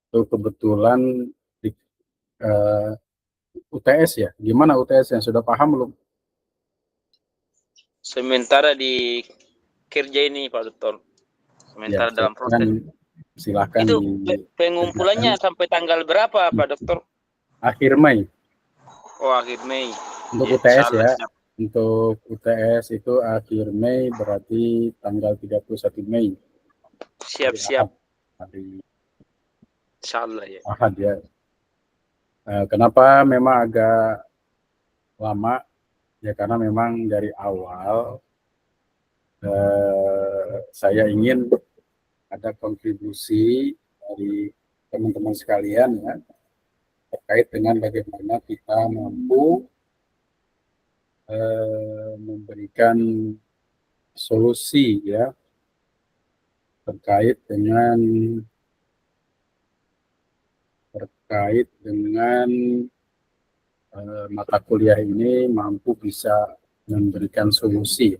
Itu kebetulan di UTS ya. Gimana UTS yang sudah paham belum? Sementara di kerja ini Pak Dokter. Ya, Sementara dalam proses. silakan Itu di pengumpulannya sampai tanggal berapa Pak Dokter? akhir Mei. Oh, akhir Mei. Untuk Ya, UTS insyaallah ya. siap. Untuk UTS itu akhir Mei, berarti tanggal 31 Mei. Siap-siap. Hari Insyaallah ya. Ahad ya. Kenapa memang agak lama? Ya karena memang dari awal saya ingin ada kontribusi dari teman-teman sekalian ya, terkait dengan bagaimana kita mampu memberikan solusi ya terkait dengan mata kuliah ini mampu bisa memberikan solusi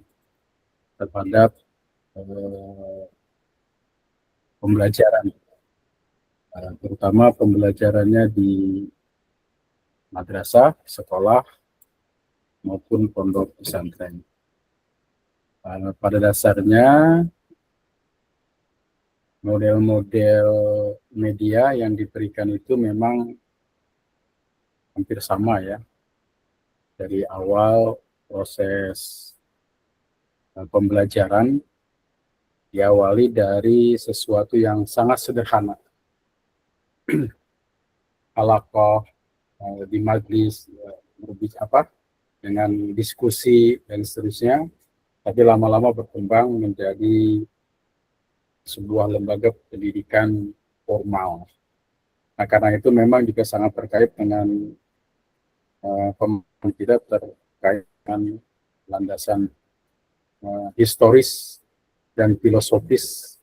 terhadap pembelajaran, terutama pembelajarannya di madrasah, sekolah, maupun pondok pesantren. Pada dasarnya, model-model media yang diberikan itu memang hampir sama ya. Dari awal proses pembelajaran diawali dari sesuatu yang sangat sederhana. Halaqah di majlis dengan diskusi dan seterusnya, tapi lama-lama berkembang menjadi sebuah lembaga pendidikan formal. Nah, karena itu memang juga sangat terkait dengan pemahaman kita terkait dengan landasan historis dan filosofis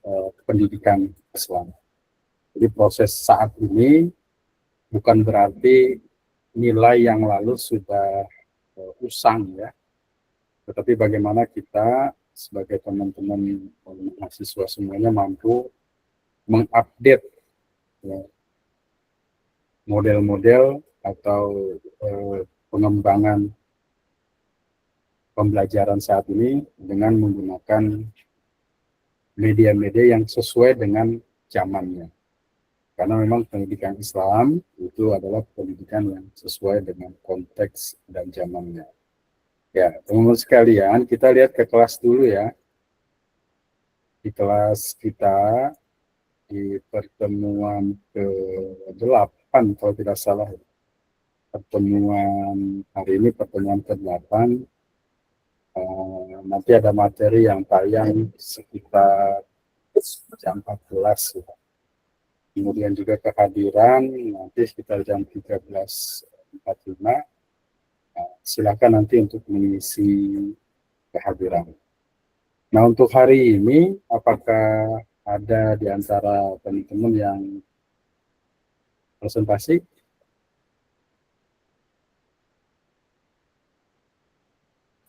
pendidikan Islam. Jadi proses saat ini bukan berarti nilai yang lalu sudah usang ya, tetapi bagaimana kita sebagai teman-teman mahasiswa semuanya mampu mengupdate ya, model-model atau pengembangan pembelajaran saat ini dengan menggunakan media-media yang sesuai dengan zamannya. Karena memang pendidikan Islam itu adalah pendidikan yang sesuai dengan konteks dan zamannya. Ya, teman-teman sekalian, kita lihat ke kelas dulu ya. Di kelas kita, di pertemuan ke-8, kalau tidak salah. Pertemuan hari ini, pertemuan ke-8, nanti ada materi yang tayang sekitar jam 14. Ya. Kemudian juga kehadiran nanti sekitar jam 13.45. Silakan nanti untuk mengisi kehadiran. Nah, untuk hari ini, apakah ada di antara teman-teman yang presentasi?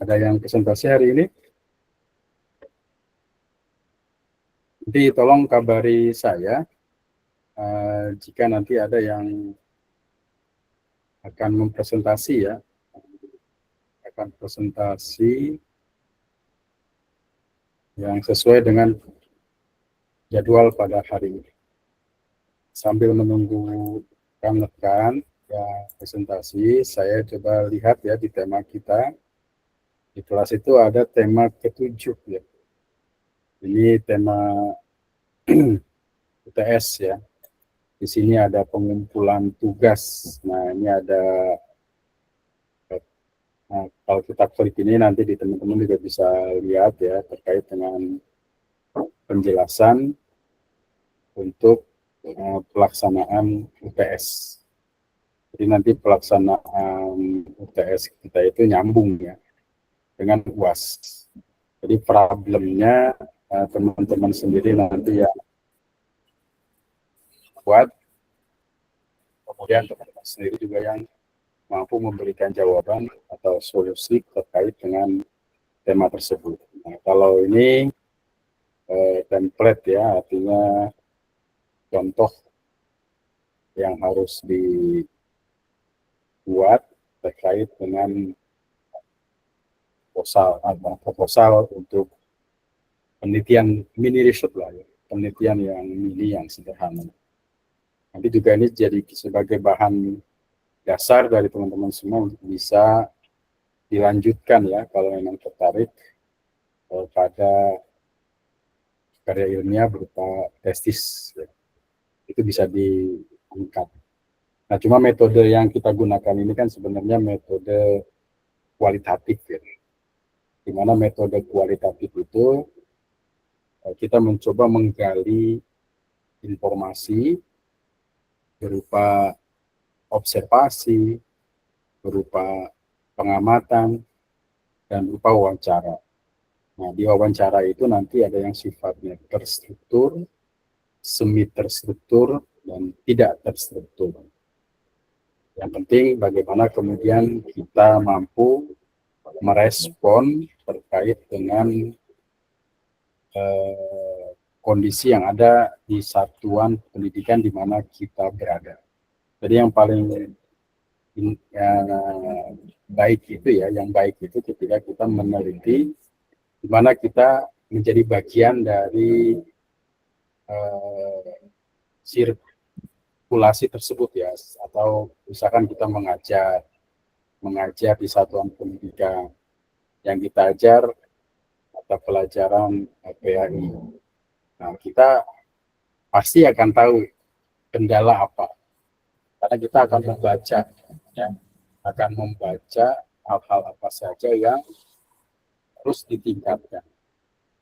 Ada yang presentasi hari ini? Nanti tolong kabari saya jika nanti ada yang akan mempresentasi ya. Akan presentasi yang sesuai dengan jadwal pada hari ini. Sambil menunggu rekan-rekan yang presentasi, saya coba lihat ya di tema kita. Di kelas itu ada tema ke-7 ya. Ini tema UTS ya. Di sini ada pengumpulan tugas. Nah, ini ada kalau kita klik ini nanti di teman-teman juga bisa lihat ya terkait dengan penjelasan untuk pelaksanaan UTS. Jadi nanti pelaksanaan UTS kita itu nyambung ya dengan UAS. Jadi problemnya teman-teman sendiri nanti yang buat, kemudian teman-teman sendiri juga yang mampu memberikan jawaban atau solusi terkait dengan tema tersebut. Nah, kalau ini template ya, artinya contoh yang harus dibuat terkait dengan proposal untuk penelitian mini riset lah ya, penelitian yang mini yang sederhana. Nanti juga ini jadi sebagai bahan dasar dari teman-teman semua untuk bisa dilanjutkan ya kalau memang tertarik pada karya ilmiah berupa tesis ya. Itu bisa diangkat. Nah, cuma metode yang kita gunakan ini kan sebenarnya metode kualitatif ya. Di mana metode kualitatif itu kita mencoba menggali informasi berupa observasi, berupa pengamatan, dan berupa wawancara. Nah, di wawancara itu nanti ada yang sifatnya terstruktur, semi terstruktur, dan tidak terstruktur. Yang penting bagaimana kemudian kita mampu merespon terkait dengan kondisi yang ada di satuan pendidikan di mana kita berada. Jadi yang paling baik itu ya, yang baik itu ketika kita meneliti di mana kita menjadi bagian dari sirkulasi tersebut ya, atau misalkan kita mengajar di satuan pendidikan yang kita ajar mata pelajaran PAI. Nah, kita pasti akan tahu kendala apa, karena kita akan membaca ya, akan membaca hal-hal apa saja yang terus ditingkatkan.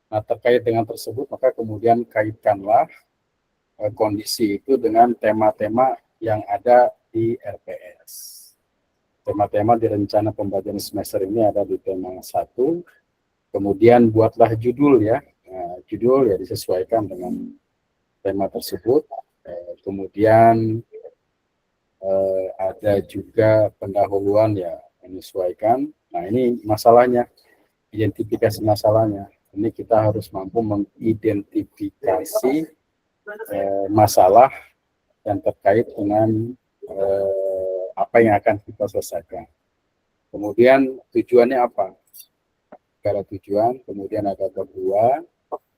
Nah, terkait dengan tersebut, maka kemudian kaitkanlah kondisi itu dengan tema-tema yang ada di RPS. Tema-tema di rencana pembelajaran semester ini ada di tema 1. Kemudian buatlah judul ya. Nah, judul ya disesuaikan dengan tema tersebut. Kemudian ada juga pendahuluan ya menyesuaikan. Nah, ini masalahnya, identifikasi masalahnya. Ini kita harus mampu mengidentifikasi masalah yang terkait dengan apa yang akan kita selesaikan. Kemudian tujuannya apa? Segala tujuan. Kemudian ada bab 2,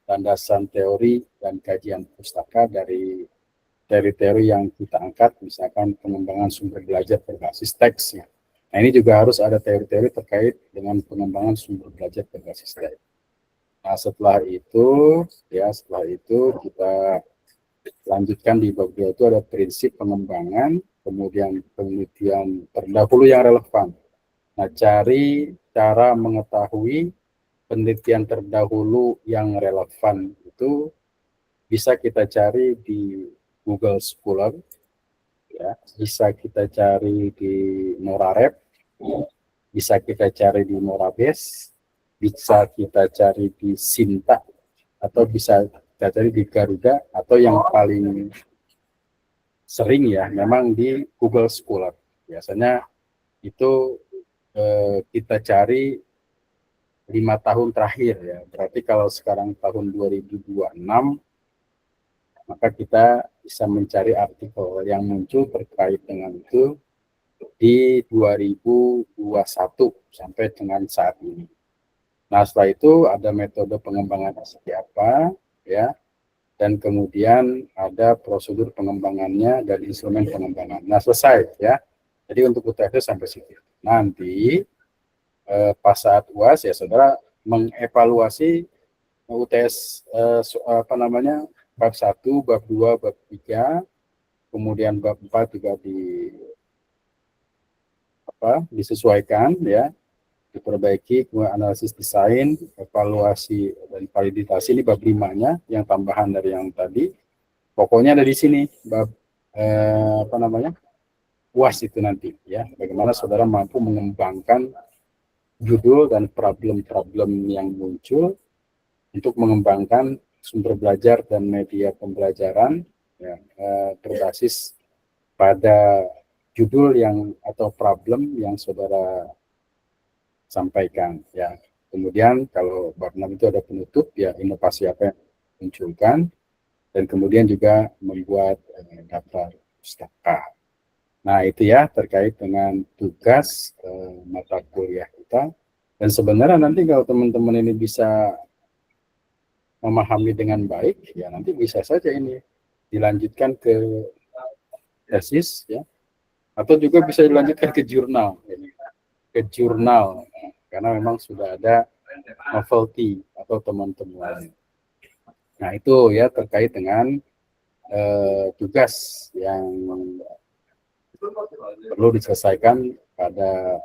landasan teori dan kajian pustaka dari teori-teori yang kita angkat, misalkan pengembangan sumber belajar berbasis teks. Nah, ini juga harus ada teori-teori terkait dengan pengembangan sumber belajar berbasis teks. Nah, setelah itu kita lanjutkan di bab 2 itu ada prinsip pengembangan, kemudian penelitian terdahulu yang relevan. Nah, cari cara mengetahui penelitian terdahulu yang relevan itu bisa kita cari di Google Scholar, ya, bisa kita cari di Norarep, bisa kita cari di Norabes, bisa kita cari di Sinta, atau bisa kita cari di Garuda, atau yang paling sering ya memang di Google Scholar. Biasanya itu kita cari 5 tahun terakhir ya. Berarti kalau sekarang tahun 2026, maka kita bisa mencari artikel yang muncul terkait dengan itu di 2021 sampai dengan saat ini. Nah, setelah itu ada metode pengembangan seperti apa ya, dan kemudian ada prosedur pengembangannya dan instrumen pengembangan. Nah, selesai ya. Jadi untuk UTS sampai situ. Nanti pas saat UAS ya saudara mengevaluasi UTS bab 1, bab 2, bab 3, kemudian bab 4 juga disesuaikan ya, diperbaiki, kemudian analisis desain, evaluasi dan validasi, ini bab 5-nya yang tambahan dari yang tadi. Pokoknya ada di sini bab UAS itu nanti ya, bagaimana saudara mampu mengembangkan judul dan problem-problem yang muncul untuk mengembangkan sumber belajar dan media pembelajaran ya, berbasis pada judul yang atau problem yang saudara sampaikan ya. Kemudian kalau bab 6 itu ada penutup ya, inovasi apa yang munculkan, dan kemudian juga membuat daftar pustaka. Nah, itu ya terkait dengan tugas mata kuliah kita. Dan sebenarnya nanti kalau teman-teman ini bisa memahami dengan baik, ya nanti bisa saja ini dilanjutkan ke tesis, ya, atau juga bisa dilanjutkan ke jurnal, karena memang sudah ada novelty atau teman-teman. Nah, itu ya terkait dengan tugas yang perlu diselesaikan pada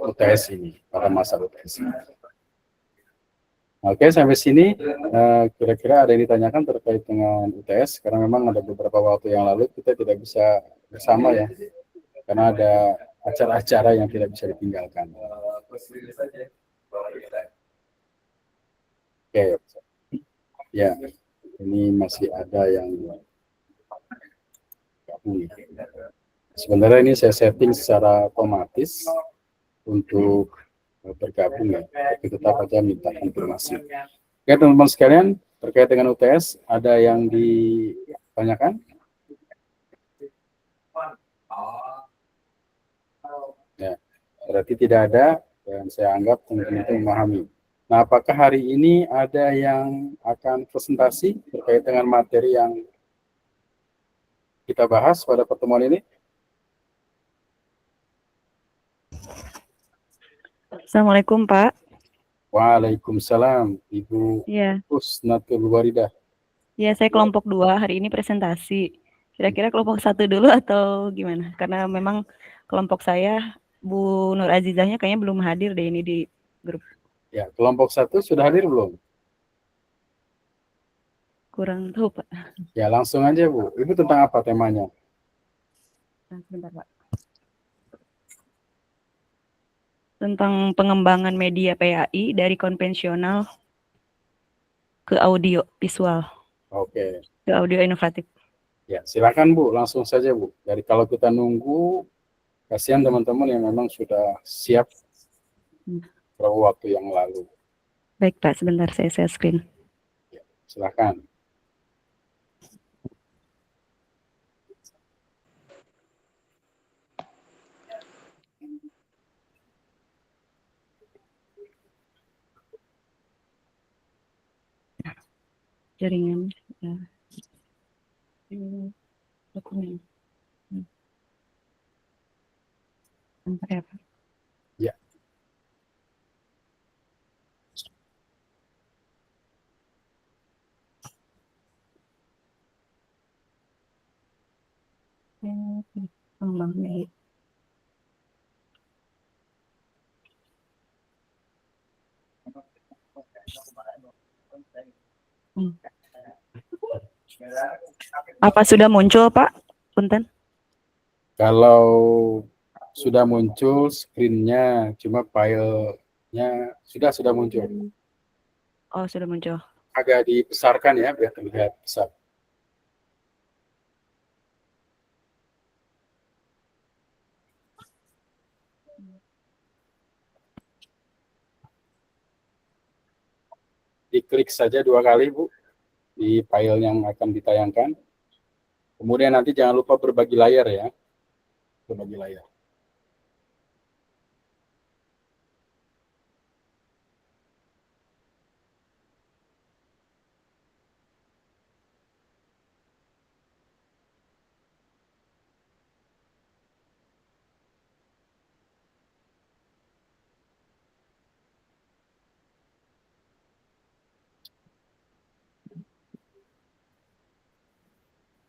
UTS ini, pada masa UTS ini. Oke, sampai sini kira-kira ada yang ditanyakan terkait dengan UTS, karena memang ada beberapa waktu yang lalu kita tidak bisa bersama ya, karena ada acara-acara yang tidak bisa ditinggalkan. Oke, ya, ini masih ada yang gabung. Sebenarnya ini saya setting secara otomatis untuk bergabung ya, tapi tetap aja minta informasi. Oke teman-teman sekalian, terkait dengan UTS ada yang ditanyakan? Ya, berarti tidak ada dan saya anggap teman-teman itu memahami. Nah, apakah hari ini ada yang akan presentasi terkait dengan materi yang kita bahas pada pertemuan ini? Assalamualaikum, Pak. Waalaikumsalam, Ibu Iya. Husnatul Waridah. Ya, saya kelompok 2 hari ini presentasi. Kira-kira kelompok 1 dulu atau gimana? Karena memang kelompok saya, Bu Nur Azizahnya kayaknya belum hadir deh ini di grup. Ya, kelompok 1 sudah hadir belum? Kurang tahu, Pak. Ya, langsung aja, Bu. Itu tentang apa temanya? Nah, sebentar, Pak. Tentang pengembangan media PAI dari konvensional ke audio visual. Oke. Ke audio inovatif. Ya, silakan Bu, langsung saja Bu. Dari kalau kita nunggu, kasihan teman-teman yang memang sudah siap beberapa waktu yang lalu. Baik, Pak. Sebentar saya share screen. Ya, silakan. Jaringan. Ya. Dokumen. Bentar ya, Pak. Ya. Pengembangan media. Apa sudah muncul, Pak? Punten. Kalau sudah muncul screen-nya, cuma filenya sudah muncul. Oh, sudah muncul. Agak dibesarkan ya, biar terlihat besar. Diklik saja 2 kali, Bu, di file yang akan ditayangkan. Kemudian nanti jangan lupa berbagi layar ya. Berbagi layar.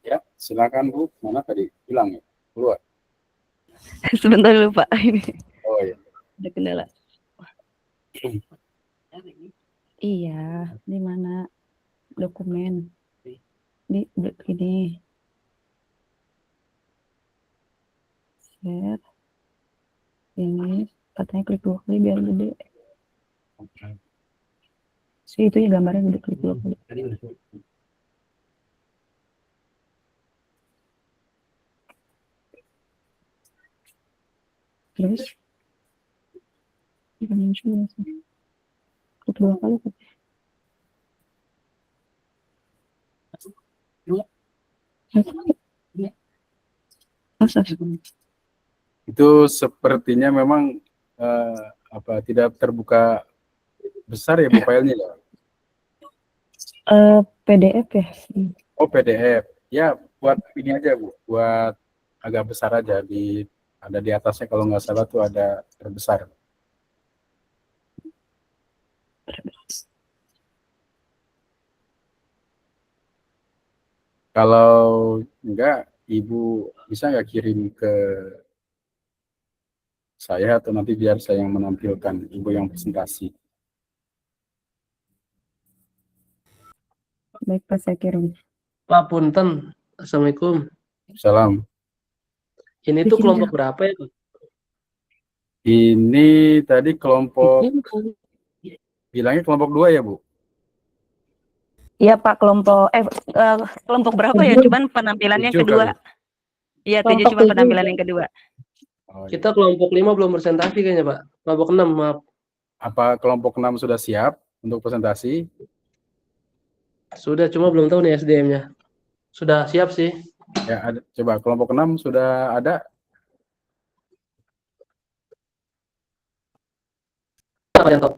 Ya, silakan Bu. Mana tadi? Hilang ya? Keluar. Sebentar dulu, Pak. Ini Oh ya. ada kendala. Iya, di mana dokumen? Di ini. Share. Ini katanya klik 2 kali biar gede. Si itu ya gambarnya gede, klik 2 kali. Terus kita muncul klik 2 kali. Itu sepertinya memang tidak terbuka besar ya Bu filenya ya? PDF ya. Oh PDF. Ya buat ini aja Bu, buat agak besar aja ada di atasnya kalau nggak salah tuh ada terbesar. Kalau enggak, Ibu bisa nggak kirim ke saya atau nanti biar saya yang menampilkan, Ibu yang presentasi. Baik Pak, saya kirim. Pak Punten, Assalamualaikum. Salam. Ini tuh kelompok berapa ya? Ini tadi kelompok, bilangnya kelompok 2 ya Bu? Iya Pak, kelompok berapa ya? Cuman penampilannya yang 7 kedua. kali. Iya 7 cuma penampilan yang kedua. Oh, iya. Kita kelompok 5 belum presentasi kayaknya Pak. Kelompok 6 maaf. Apa kelompok 6 sudah siap untuk presentasi? Sudah, cuma belum tahu nih SDM-nya. Sudah siap sih. Ya, coba kelompok 6 sudah ada? Apa yang tahu?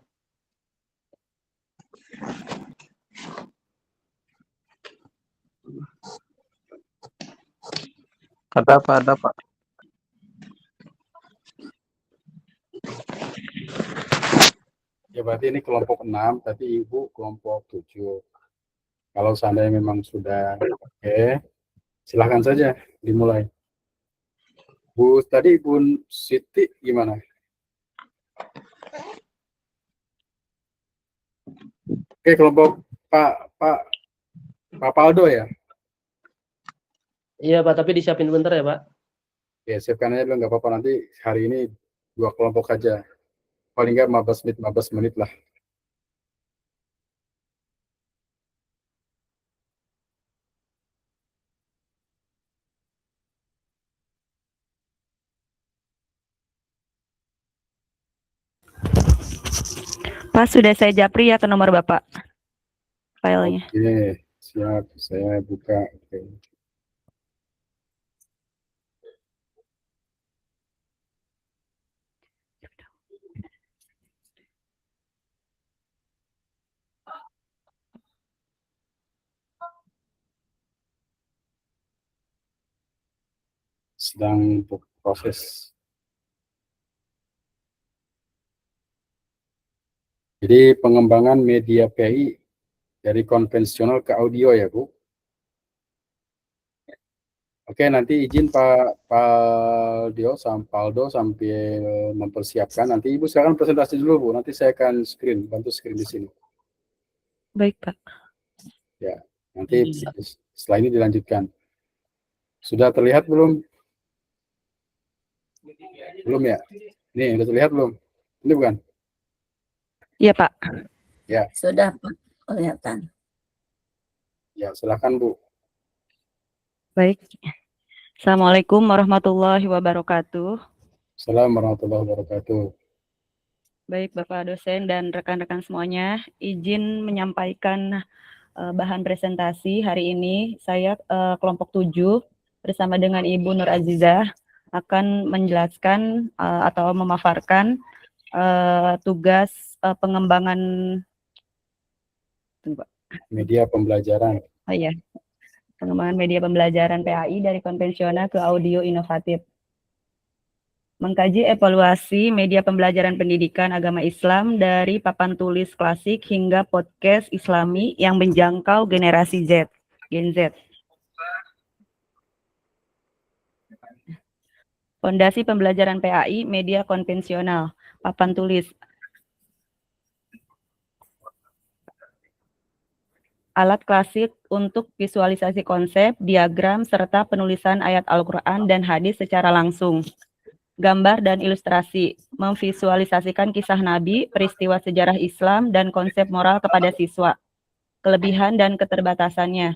Ada Pak. Ya berarti ini kelompok 6, tapi Ibu kelompok 7. Kalau seandainya memang sudah oke, silahkan saja dimulai. Bu, tadi Bu Siti gimana? Oke, kelompok Pak Paldo ya? Iya Pak, tapi disiapin bentar ya Pak. Ya, siapkan aja dulu, nggak apa-apa. Nanti hari ini 2 kelompok saja. Paling nggak 15 menit lah. Pak, sudah saya japri ya ke nomor Bapak filenya. Oke, siap. Saya buka. Oke. Sedang proses. Jadi pengembangan media PI dari konvensional ke audio ya Bu. Oke, nanti izin Pak Paldo sambil mempersiapkan. Nanti Ibu silakan presentasi dulu Bu. Nanti saya akan bantu screen di sini. Baik Pak. Ya, nanti setelah ini dilanjutkan. Sudah terlihat belum? Belum ya? Nih, udah terlihat belum? Ini bukan? Iya Pak. Ya. Sudah Pak, kelihatan. Ya, silakan Bu. Baik. Assalamualaikum warahmatullahi wabarakatuh. Assalamualaikum warahmatullahi wabarakatuh. Baik Bapak dosen dan rekan-rekan semuanya, izin menyampaikan bahan presentasi hari ini. Saya kelompok 7 bersama dengan Ibu Nur Azizah akan menjelaskan atau memaparkan tugas pengembangan media pembelajaran. Oh iya, pengembangan media pembelajaran PAI dari konvensional ke audio inovatif. Mengkaji evaluasi media pembelajaran pendidikan agama Islam dari papan tulis klasik hingga podcast Islami yang menjangkau generasi Z, Gen Z. Fondasi pembelajaran PAI media konvensional, papan tulis. Alat klasik untuk visualisasi konsep, diagram, serta penulisan ayat Al-Quran dan hadis secara langsung. Gambar dan ilustrasi, memvisualisasikan kisah Nabi, peristiwa sejarah Islam, dan konsep moral kepada siswa. Kelebihan dan keterbatasannya,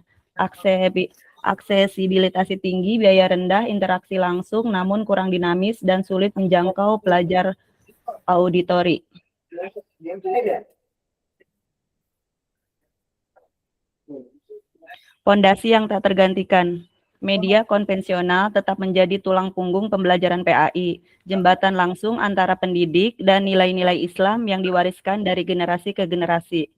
aksesibilitas tinggi, biaya rendah, interaksi langsung, namun kurang dinamis, dan sulit menjangkau pelajar auditori. Fondasi yang tak tergantikan, Media konvensional tetap menjadi tulang punggung pembelajaran PAI, jembatan langsung antara pendidik dan nilai-nilai Islam yang diwariskan dari generasi ke generasi.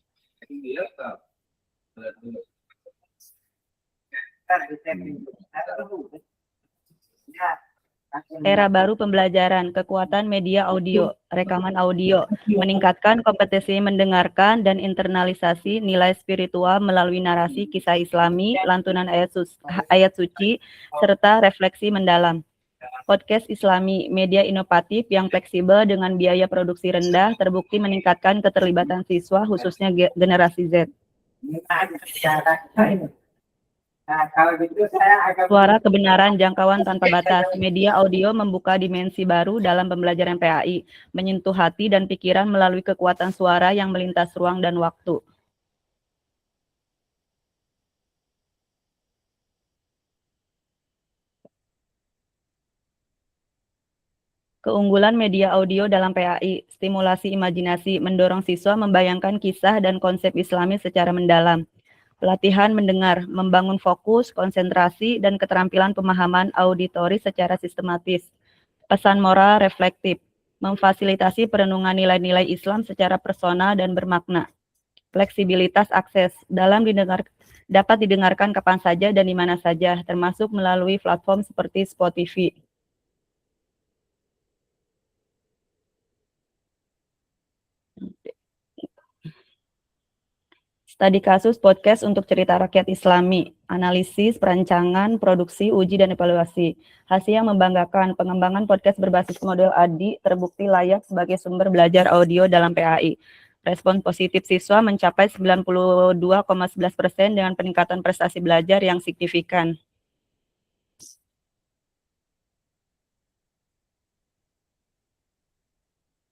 Era baru pembelajaran, kekuatan media audio, rekaman audio, meningkatkan kompetensi mendengarkan dan internalisasi nilai spiritual melalui narasi kisah Islami, lantunan ayat suci, serta refleksi mendalam. Podcast Islami, media inovatif yang fleksibel dengan biaya produksi rendah, terbukti meningkatkan keterlibatan siswa, khususnya generasi Z. Suara kebenaran jangkauan tanpa batas. Media audio membuka dimensi baru dalam pembelajaran PAI, menyentuh hati dan pikiran melalui kekuatan suara yang melintas ruang dan waktu. Keunggulan media audio dalam PAI, stimulasi imajinasi, mendorong siswa membayangkan kisah dan konsep Islami secara mendalam. Pelatihan mendengar, membangun fokus, konsentrasi, dan keterampilan pemahaman auditori secara sistematis. Pesan moral reflektif, memfasilitasi perenungan nilai-nilai Islam secara personal dan bermakna. Fleksibilitas akses, dapat didengarkan kapan saja dan di mana saja, termasuk melalui platform seperti Spotify. Studi kasus podcast untuk cerita rakyat Islami, analisis, perancangan, produksi, uji, dan evaluasi. Hasil yang membanggakan, pengembangan podcast berbasis model ADI terbukti layak sebagai sumber belajar audio dalam PAI. Respon positif siswa mencapai 92,11% dengan peningkatan prestasi belajar yang signifikan.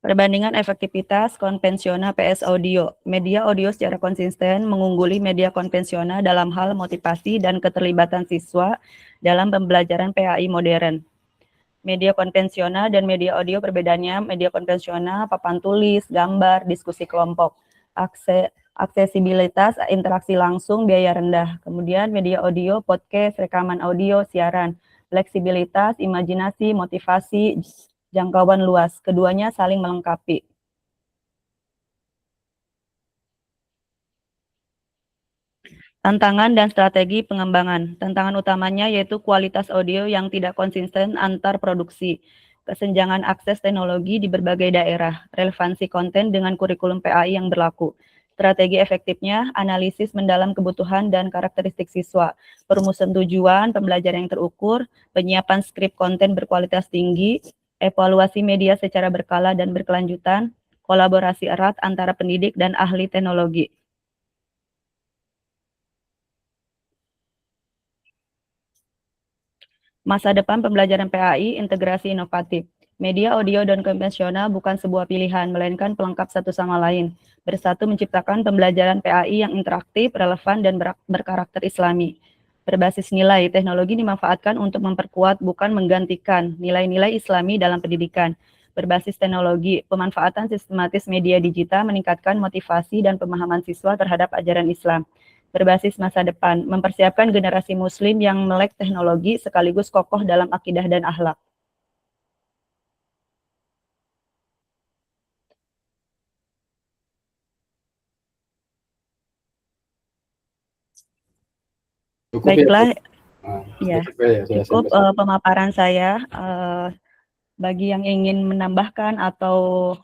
Perbandingan efektivitas konvensional PS audio. Media audio secara konsisten mengungguli media konvensional dalam hal motivasi dan keterlibatan siswa dalam pembelajaran PAI modern. Media konvensional dan media audio perbedaannya, media konvensional, papan tulis, gambar, diskusi kelompok. Aksesibilitas, interaksi langsung, biaya rendah. Kemudian media audio, podcast, rekaman audio, siaran. Fleksibilitas, imajinasi, motivasi, jangkauan luas, keduanya saling melengkapi. Tantangan dan strategi pengembangan. Tantangan utamanya yaitu kualitas audio yang tidak konsisten antar produksi, kesenjangan akses teknologi di berbagai daerah, relevansi konten dengan kurikulum PAI yang berlaku. Strategi efektifnya, analisis mendalam kebutuhan dan karakteristik siswa, perumusan tujuan, pembelajaran yang terukur, penyiapan skrip konten berkualitas tinggi, evaluasi media secara berkala dan berkelanjutan, kolaborasi erat antara pendidik dan ahli teknologi. Masa depan pembelajaran PAI, integrasi inovatif. Media audio dan konvensional bukan sebuah pilihan, melainkan pelengkap satu sama lain. Bersatu menciptakan pembelajaran PAI yang interaktif, relevan, dan berkarakter Islami. Berbasis nilai, teknologi dimanfaatkan untuk memperkuat, bukan menggantikan, nilai-nilai Islami dalam pendidikan. Berbasis teknologi, pemanfaatan sistematis media digital meningkatkan motivasi dan pemahaman siswa terhadap ajaran Islam. Berbasis masa depan, mempersiapkan generasi Muslim yang melek teknologi sekaligus kokoh dalam akidah dan akhlak. Cukup Baiklah, ya, ya, cukup pemaparan saya. Bagi yang ingin menambahkan atau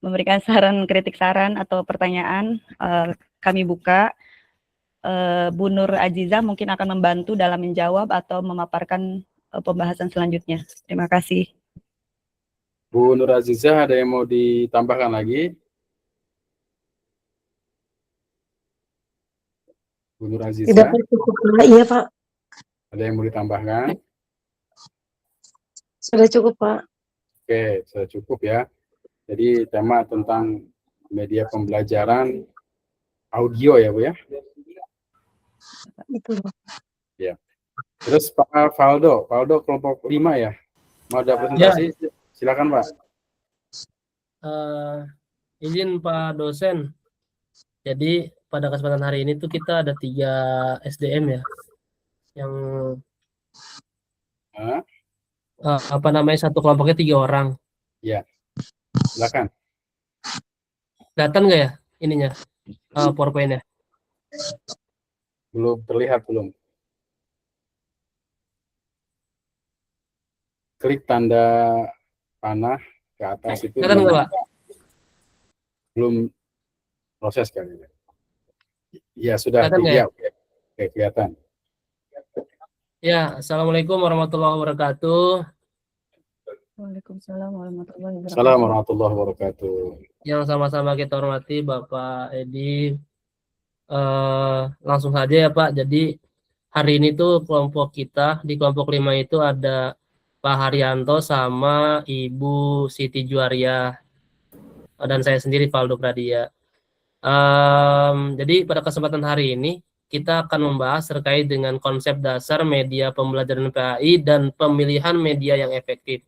memberikan saran, kritik saran atau pertanyaan, kami buka. Bu Nur Aziza mungkin akan membantu dalam menjawab atau memaparkan pembahasan selanjutnya. Terima kasih. Bu Nur Aziza, ada yang mau ditambahkan lagi? Bu Nur Aziza? Tidak cukup, Pak. Iya, Pak. Ada yang mau ditambahkan? Sudah cukup, Pak. Oke, sudah cukup ya. Jadi tema tentang media pembelajaran audio ya, Bu ya? Itu, Pak. Ya. Terus Pak Valdo kelompok 5 ya? Mau ada presentasi? Ya. Silakan, Pak. Izin Pak dosen. Jadi pada kesempatan hari ini tuh kita ada 3 SDM ya, yang Hah? Apa namanya, satu kelompoknya 3 orang. Silakan. Kelihatan nggak ya ininya, PowerPoint-nya? Belum terlihat belum. Klik tanda panah ke atas itu Kelihatan nggak, Pak? belum proses kali ya. Ya sudah, Kelihatan nggak ya? iya, oke, kelihatan. Ya, Assalamualaikum warahmatullahi wabarakatuh. Waalaikumsalam warahmatullahi wabarakatuh. Assalamualaikum warahmatullahi wabarakatuh. Yang sama-sama kita hormati Bapak Edi. Langsung saja ya Pak. Jadi hari ini tuh kelompok kita, di kelompok 5 itu ada Pak Haryanto sama Ibu Siti Juaria, dan saya sendiri Valdo Pradia. Jadi pada kesempatan hari ini kita akan membahas terkait dengan konsep dasar media pembelajaran PAI dan pemilihan media yang efektif.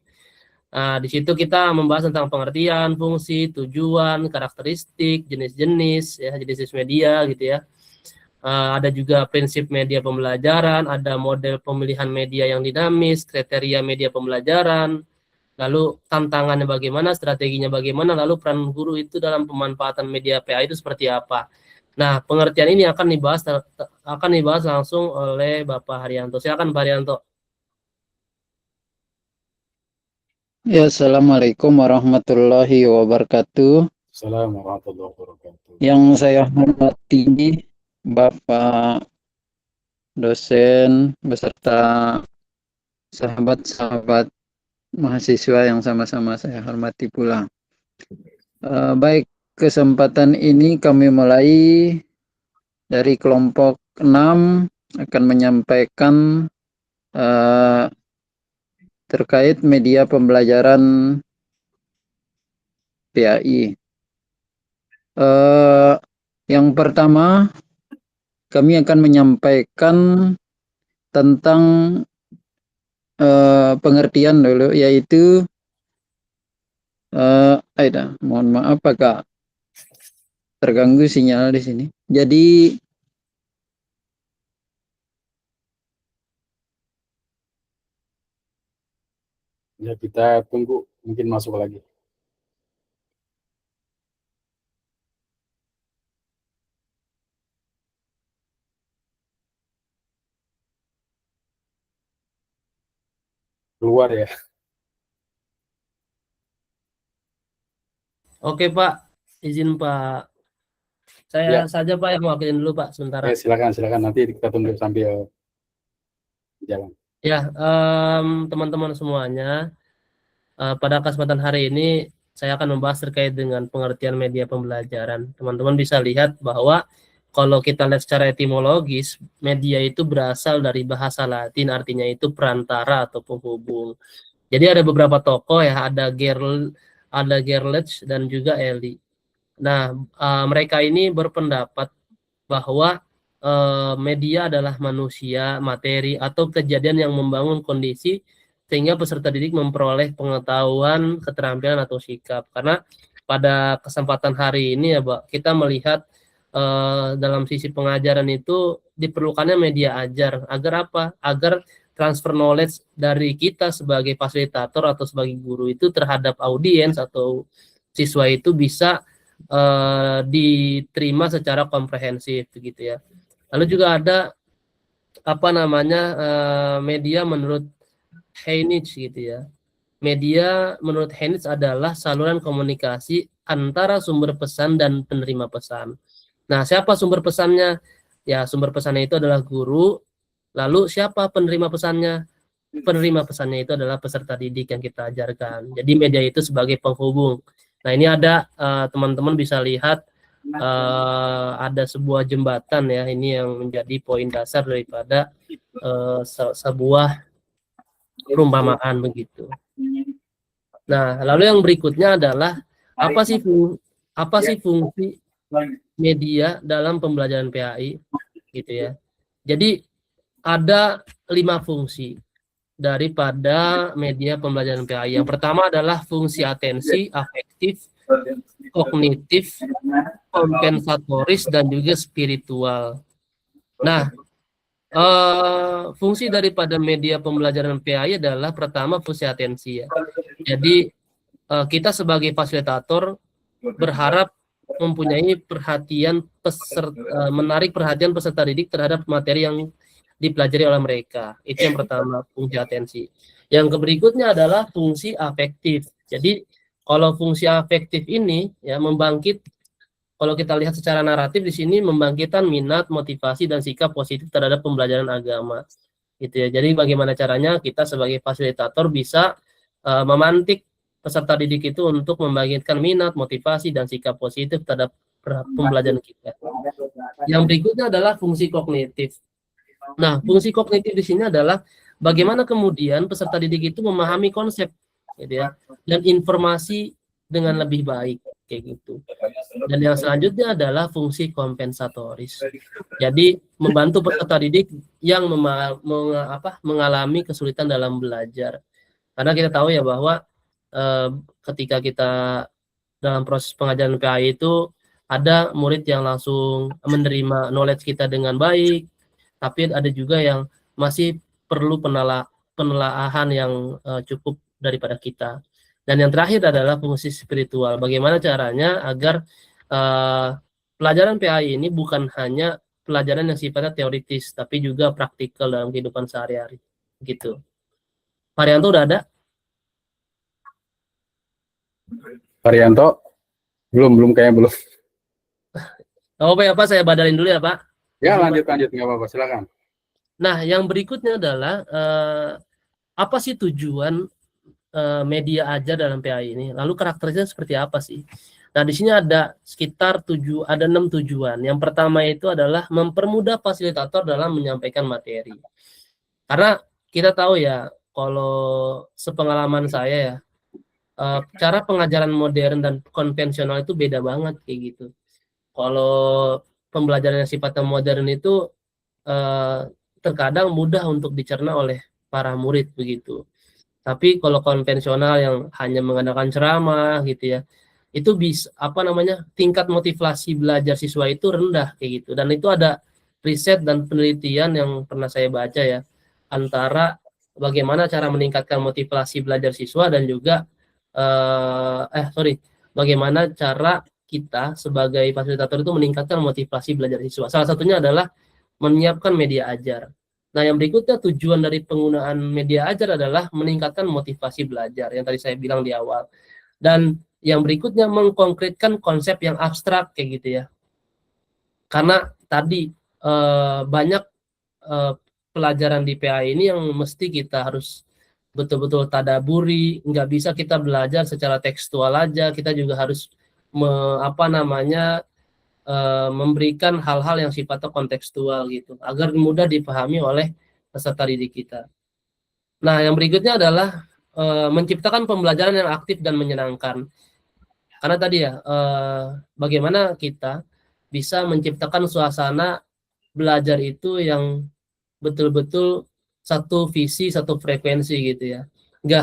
Di situ kita membahas tentang pengertian, fungsi, tujuan, karakteristik, jenis-jenis, ya, jenis media gitu ya. Ada juga prinsip media pembelajaran, ada model pemilihan media yang dinamis, kriteria media pembelajaran, lalu tantangannya bagaimana, strateginya bagaimana, lalu peran guru itu dalam pemanfaatan media PA itu seperti apa. Nah, pengertian ini akan dibahas langsung oleh Bapak Haryanto. Silakan Pak Haryanto. Ya, Assalamualaikum warahmatullahi wabarakatuh. Assalamualaikum warahmatullahi wabarakatuh. Yang saya hormati Bapak dosen beserta sahabat-sahabat mahasiswa yang sama-sama saya hormati pula. Baik, kesempatan ini kami mulai dari kelompok 6 akan menyampaikan terkait media pembelajaran PAI. Yang pertama, kami akan menyampaikan tentang pengertian dulu, yaitu Aida, mohon maaf agak terganggu sinyal di sini. Jadi Ya, kita tunggu mungkin masuk lagi. Keluar ya. Oke Pak, izin Pak. Saya saja Pak yang mewakilin dulu Pak sementara. Silakan nanti kita tunggu sambil jalan. Ya, teman-teman semuanya, pada kesempatan hari ini saya akan membahas terkait dengan pengertian media pembelajaran. Teman-teman bisa lihat bahwa kalau kita lihat secara etimologis, media itu berasal dari bahasa Latin, artinya itu perantara atau penghubung. Jadi ada beberapa tokoh ya, ada Gerlach dan juga Eli. Nah, mereka ini berpendapat bahwa media adalah manusia, materi, atau kejadian yang membangun kondisi sehingga peserta didik memperoleh pengetahuan, keterampilan, atau sikap. Karena pada kesempatan hari ini ya Pak, kita melihat dalam sisi pengajaran itu diperlukannya media ajar. Agar apa? Agar transfer knowledge dari kita sebagai fasilitator atau sebagai guru itu terhadap audiens atau siswa itu bisa diterima secara komprehensif gitu ya. Lalu juga ada apa namanya media menurut Heinrich gitu ya. Media menurut Heinrich adalah saluran komunikasi antara sumber pesan dan penerima pesan. Nah, siapa sumber pesannya? Ya, sumber pesannya itu adalah guru. Lalu siapa penerima pesannya? Penerima pesannya itu adalah peserta didik yang kita ajarkan. Jadi media itu sebagai penghubung. Nah, ini ada teman-teman bisa lihat ada sebuah jembatan ya, ini yang menjadi poin dasar daripada sebuah perumpamaan begitu. Nah, lalu yang berikutnya adalah apa sih fungsi media dalam pembelajaran PAI gitu ya. Jadi ada 5 fungsi daripada media pembelajaran PAI. Yang pertama adalah fungsi atensi, afektif, kognitif, kompensatoris, dan juga spiritual. Nah, Fungsi daripada media pembelajaran PAI adalah pertama fungsi atensi ya. Jadi kita sebagai fasilitator berharap mempunyai perhatian menarik perhatian peserta didik terhadap materi yang dipelajari oleh mereka. Itu yang pertama, fungsi atensi. Yang berikutnya adalah fungsi afektif. Jadi kalau fungsi afektif ini ya kalau kita lihat secara naratif di sini membangkitkan minat, motivasi dan sikap positif terhadap pembelajaran agama. Gitu ya. Jadi bagaimana caranya kita sebagai fasilitator bisa memantik peserta didik itu untuk membangkitkan minat, motivasi dan sikap positif terhadap pembelajaran kita. Yang berikutnya adalah fungsi kognitif. Nah, fungsi kognitif di sini adalah bagaimana kemudian peserta didik itu memahami konsep, gitu ya, dan informasi dengan lebih baik, kayak gitu. Dan yang selanjutnya adalah fungsi kompensatoris. Jadi membantu peserta didik yang mengalami kesulitan dalam belajar. Karena kita tahu ya bahwa ketika kita dalam proses pengajaran PAI itu ada murid yang langsung menerima knowledge kita dengan baik, tapi ada juga yang masih perlu penelaahan yang cukup daripada kita. Dan yang terakhir adalah fungsi spiritual. Bagaimana caranya agar pelajaran PAI ini bukan hanya pelajaran yang sifatnya teoritis, tapi juga praktikal dalam kehidupan sehari-hari. Gitu. Varianto udah ada? Varianto? Belum kayaknya belum. Oh, ya Pak, saya badalin dulu ya Pak. Ya, lanjut, nggak apa-apa, silakan. Nah, yang berikutnya adalah apa sih tujuan media ajar dalam PAI ini? Lalu karakteristiknya seperti apa sih? Nah, di sini ada sekitar 6 tujuan. Yang pertama itu adalah mempermudah fasilitator dalam menyampaikan materi. Karena kita tahu ya, kalau sepengalaman saya ya, cara pengajaran modern dan konvensional itu beda banget kayak gitu. Kalau pembelajaran yang sifatnya modern itu terkadang mudah untuk dicerna oleh para murid begitu. Tapi kalau konvensional yang hanya mengandalkan ceramah gitu ya, itu bisa tingkat motivasi belajar siswa itu rendah kayak gitu. Dan itu ada riset dan penelitian yang pernah saya baca ya, antara bagaimana cara meningkatkan motivasi belajar siswa dan juga bagaimana cara kita sebagai fasilitator itu meningkatkan motivasi belajar siswa. Salah satunya adalah menyiapkan media ajar. Nah, yang berikutnya tujuan dari penggunaan media ajar adalah meningkatkan motivasi belajar yang tadi saya bilang di awal. Dan yang berikutnya mengkonkretkan konsep yang abstrak kayak gitu ya. Karena tadi banyak pelajaran di PAI ini yang mesti kita harus betul-betul tadaburi, nggak bisa kita belajar secara tekstual aja, kita juga harus memberikan hal-hal yang sifatnya kontekstual gitu, agar mudah dipahami oleh peserta didik kita. Nah, yang berikutnya adalah menciptakan pembelajaran yang aktif dan menyenangkan. Karena tadi ya, bagaimana kita bisa menciptakan suasana belajar itu yang betul-betul satu visi, satu frekuensi gitu ya. Nggak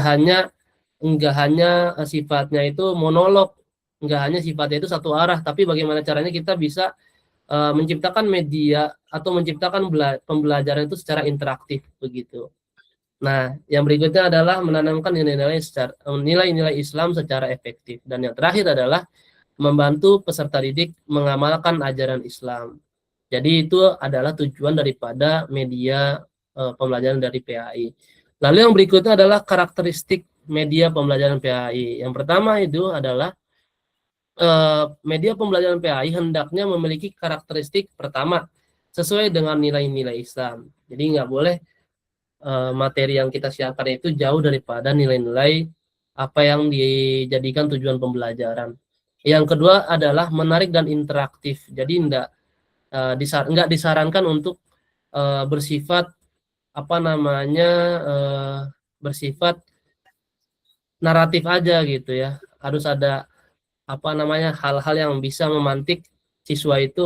hanya sifatnya itu monolog, nggak hanya sifatnya itu satu arah, tapi bagaimana caranya kita bisa menciptakan media atau menciptakan pembelajaran itu secara interaktif begitu. Nah, yang berikutnya adalah menanamkan nilai-nilai Islam secara efektif. Dan yang terakhir adalah membantu peserta didik mengamalkan ajaran Islam. Jadi itu adalah tujuan daripada media pembelajaran dari PAI. Lalu yang berikutnya adalah karakteristik media pembelajaran PAI. Yang pertama itu adalah media pembelajaran PAI hendaknya memiliki karakteristik pertama sesuai dengan nilai-nilai Islam. Jadi nggak boleh materi yang kita siapkan itu jauh daripada nilai-nilai apa yang dijadikan tujuan pembelajaran. Yang kedua adalah menarik dan interaktif. Jadi nggak disarankan untuk bersifat bersifat naratif aja gitu ya. Harus ada hal-hal yang bisa memantik siswa itu,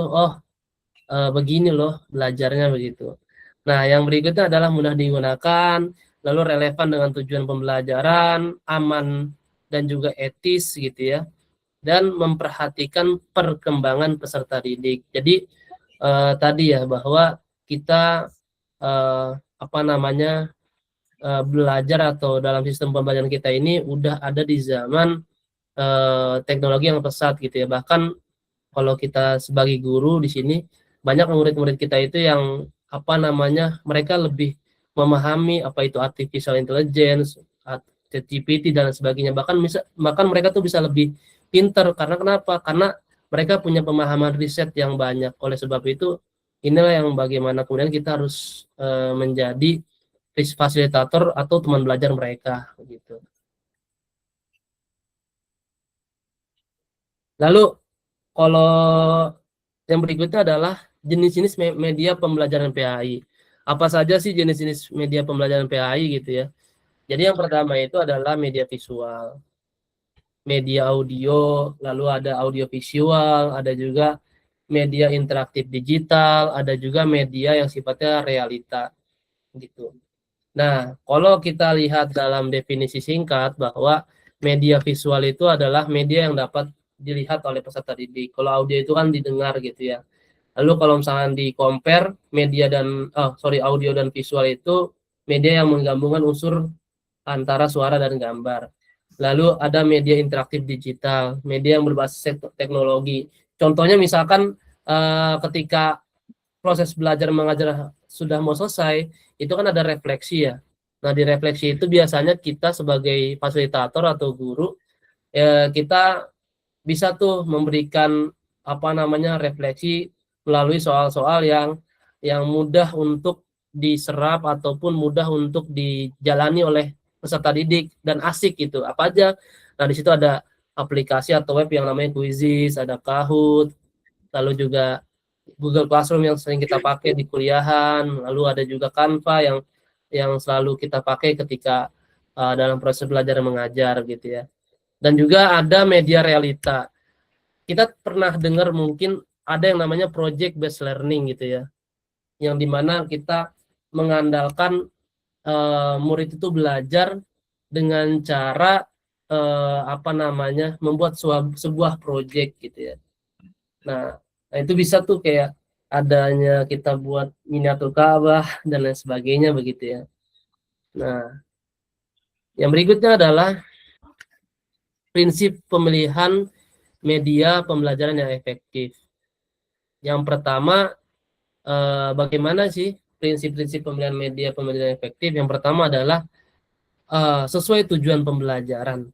begini loh belajarnya begitu. Nah, yang berikutnya adalah mudah digunakan, lalu relevan dengan tujuan pembelajaran, aman dan juga etis gitu ya, dan memperhatikan perkembangan peserta didik. Jadi tadi ya, bahwa kita apa namanya belajar atau dalam sistem pembelajaran kita ini udah ada di zaman teknologi yang pesat gitu ya. Bahkan kalau kita sebagai guru di sini banyak murid-murid kita itu yang apa namanya mereka lebih memahami apa itu artificial intelligence, ChatGPT dan sebagainya. Bahkan mereka tuh bisa lebih pinter karena kenapa? Karena mereka punya pemahaman riset yang banyak. Oleh sebab itu inilah yang bagaimana kemudian kita harus menjadi fasilitator atau teman belajar mereka gitu. Lalu kalau yang berikutnya adalah jenis-jenis media pembelajaran PAI. Apa saja sih jenis-jenis media pembelajaran PAI gitu ya? Jadi yang pertama itu adalah media visual, media audio, lalu ada audio visual, ada juga media interaktif digital, ada juga media yang sifatnya realita gitu. Nah, kalau kita lihat dalam definisi singkat bahwa media visual itu adalah media yang dapat dilihat oleh peserta didik. Kalau audio itu kan didengar gitu ya. Lalu kalau misalnya di compare media dan audio dan visual itu media yang menggabungkan unsur antara suara dan gambar. Lalu ada media interaktif digital, media yang berbasis teknologi. Contohnya misalkan ketika proses belajar mengajar sudah mau selesai, itu kan ada refleksi ya. Nah, di refleksi itu biasanya kita sebagai fasilitator atau guru, kita bisa tuh memberikan apa namanya refleksi melalui soal-soal yang mudah untuk diserap ataupun mudah untuk dijalani oleh peserta didik dan asik gitu. Apa aja? Nah, di situ ada aplikasi atau web yang namanya Quizizz, ada Kahoot, lalu juga Google Classroom yang sering kita pakai di kuliahan, lalu ada juga Canva yang selalu kita pakai ketika dalam proses belajar mengajar gitu ya. Dan juga ada media realita. Kita pernah dengar mungkin ada yang namanya project based learning gitu ya, yang dimana kita mengandalkan murid itu belajar dengan cara apa namanya membuat sebuah project gitu ya. Nah, itu bisa tuh kayak adanya kita buat miniatur Ka'bah dan lain sebagainya begitu ya. Nah, yang berikutnya adalah prinsip pemilihan media pembelajaran yang efektif. Yang pertama, bagaimana sih prinsip-prinsip pemilihan media pembelajaran yang efektif? Yang pertama adalah sesuai tujuan pembelajaran.